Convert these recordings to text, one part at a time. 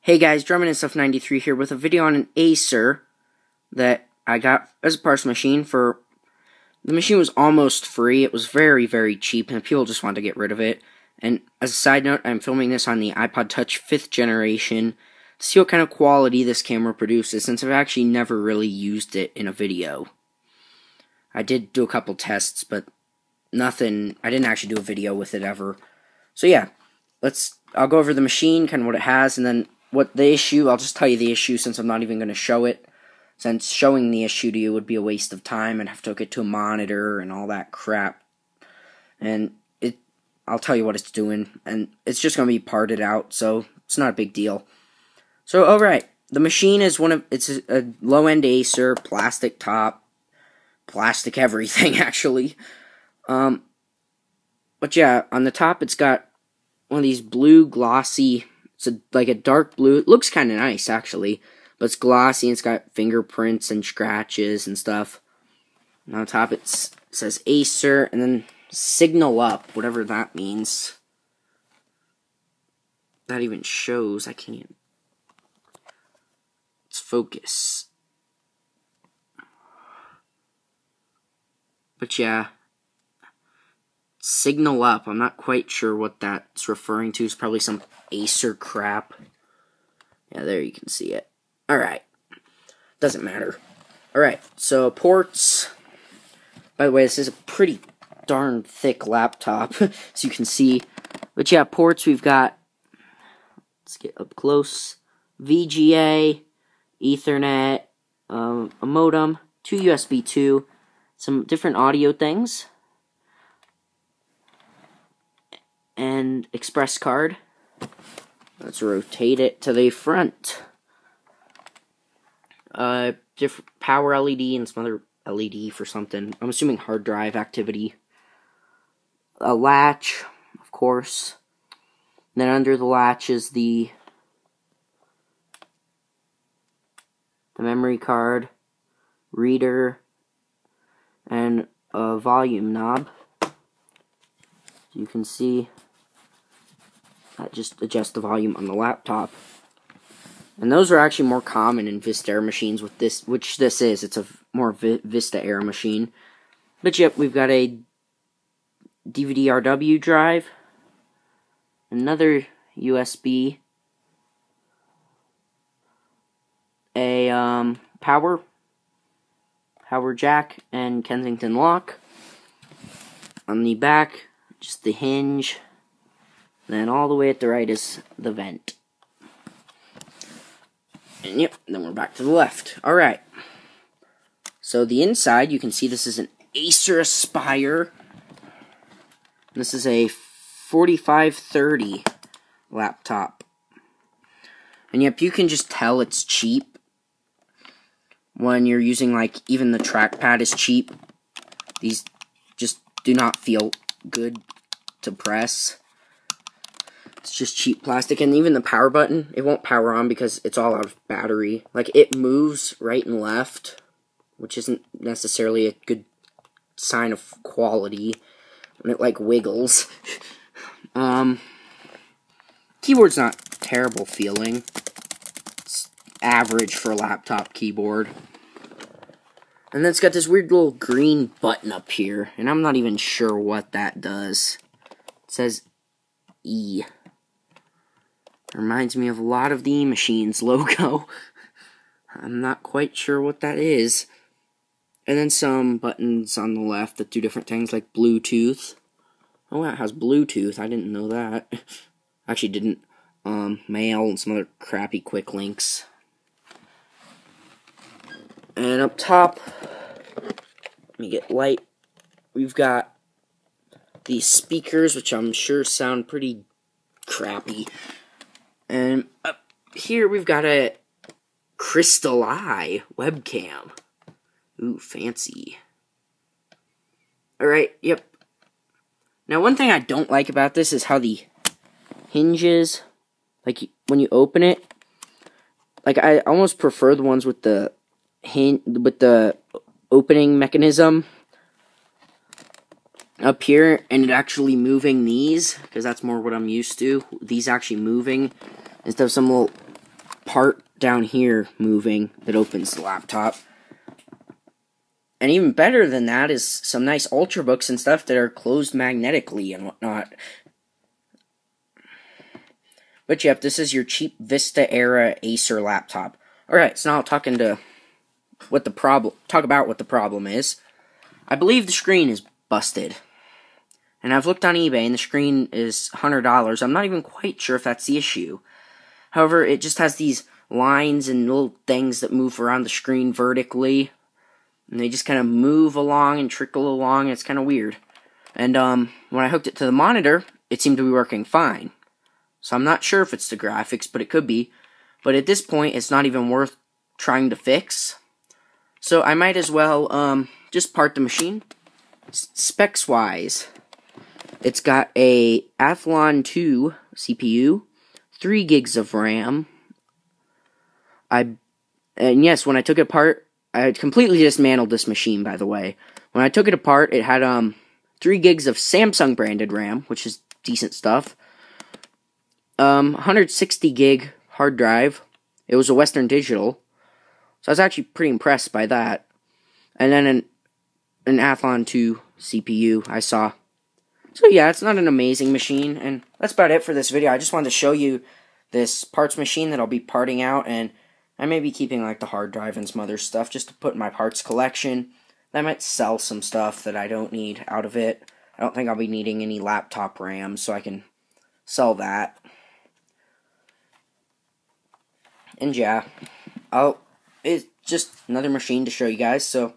Hey guys, Drummond and Stuff 93 here with a video on an Acer that I got as a parts machine for. The machine was almost free. It was very, very cheap, and people just wanted to get rid of it. And as a side note, I'm filming this on the iPod Touch 5th generation to see what kind of quality this camera produces, since I've actually never really used it in a video. I did do a couple tests, but nothing. I didn't actually do a video with it ever. So yeah, I'll go over the machine, kind of what it has, and then what the issue. I'll just tell you the issue since I'm not even going to show it. Since showing the issue to you would be a waste of time and have to hook it to a monitor and all that crap. And I'll tell you what it's doing, and it's just going to be parted out, so it's not a big deal. So, alright, the machine is it's a low-end Acer, plastic top, plastic everything, actually. But yeah, on the top it's got one of these blue glossy, like a dark blue. It looks kind of nice, actually. But it's glossy, and it's got fingerprints and scratches and stuff. And on top it says Acer, and then Signal Up, whatever that means. That even shows, I can't even. Let's focus. But yeah. Signal Up, I'm not quite sure what that's referring to. It's probably some Acer crap. Yeah, there you can see it. Alright. Doesn't matter. Alright, so ports. By the way, this is a pretty darn thick laptop, as you can see. But yeah, ports we've got, let's get up close, VGA, Ethernet, a modem, 2 USB 2, some different audio things, and express card. Let's rotate it to the front. Different power LED and some other LED for something. I'm assuming hard drive activity. A latch, of course. And then under the latch is the memory card, reader, and a volume knob. You can see that just adjusts the volume on the laptop. And those are actually more common in Vista Air machines with this, which this is. It's a more Vista Air machine. But yep, we've got a DVD-RW drive, another USB, a power jack, and Kensington lock. On the back, just the hinge. Then all the way at the right is the vent. And yep, then we're back to the left. Alright. So the inside, you can see this is an Acer Aspire. This is a 4530 laptop. And yep, you can just tell it's cheap. When you're using, like, even the trackpad is cheap. These just do not feel good to press. It's just cheap plastic, and even the power button, it won't power on because it's all out of battery. Like, it moves right and left, which isn't necessarily a good sign of quality when it, like, wiggles. Keyboard's not terrible feeling. It's average for a laptop keyboard. And then it's got this weird little green button up here, and I'm not even sure what that does. It says E. Reminds me of a lot of the E-Machines logo. I'm not quite sure what that is. And then some buttons on the left that do different things, like Bluetooth. Oh, that has Bluetooth. I didn't know that. Actually didn't. Mail and some other crappy quick links. And up top, let me get light. We've got these speakers, which I'm sure sound pretty crappy. And up here we've got a Crystal Eye webcam. Ooh, fancy. Alright, yep. Now one thing I don't like about this is how the hinges, like when you open it, like I almost prefer the ones with the opening mechanism up here, and it actually moving these, because that's more what I'm used to, these actually moving, instead of some little part down here moving that opens the laptop. And even better than that is some nice Ultrabooks and stuff that are closed magnetically and whatnot. But yep, this is your cheap Vista era Acer laptop. Alright, so now I'll talk about what the problem is. I believe the screen is busted. And I've looked on eBay and the screen is $100. I'm not even quite sure if that's the issue. However, it just has these lines and little things that move around the screen vertically. And they just kind of move along and trickle along. It's kind of weird. And when I hooked it to the monitor, it seemed to be working fine. So I'm not sure if it's the graphics, but it could be. But at this point, it's not even worth trying to fix. So I might as well just part the machine. Specs-wise, it's got a Athlon 2 CPU, 3 gigs of RAM. And yes, when I took it apart, I had completely dismantled this machine, by the way. When I took it apart, it had 3 gigs of Samsung branded RAM, which is decent stuff. 160 gig hard drive. It was a Western Digital, so I was actually pretty impressed by that. And then an Athlon 2 CPU I saw. So yeah, it's not an amazing machine, and that's about it for this video. I just wanted to show you this parts machine that I'll be parting out, and I may be keeping like the hard drive and some other stuff just to put in my parts collection. I might sell some stuff that I don't need out of it. I don't think I'll be needing any laptop RAM, so I can sell that. And yeah, it's just another machine to show you guys, so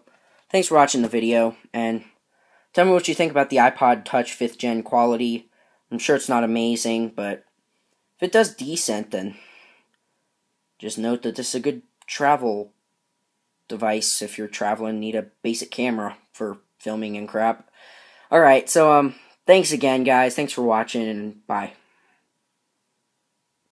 thanks for watching the video, and tell me what you think about the iPod Touch 5th Gen quality. I'm sure it's not amazing, but if it does decent, then just note that this is a good travel device if you're traveling and need a basic camera for filming and crap. Alright, so thanks again, guys. Thanks for watching, and bye.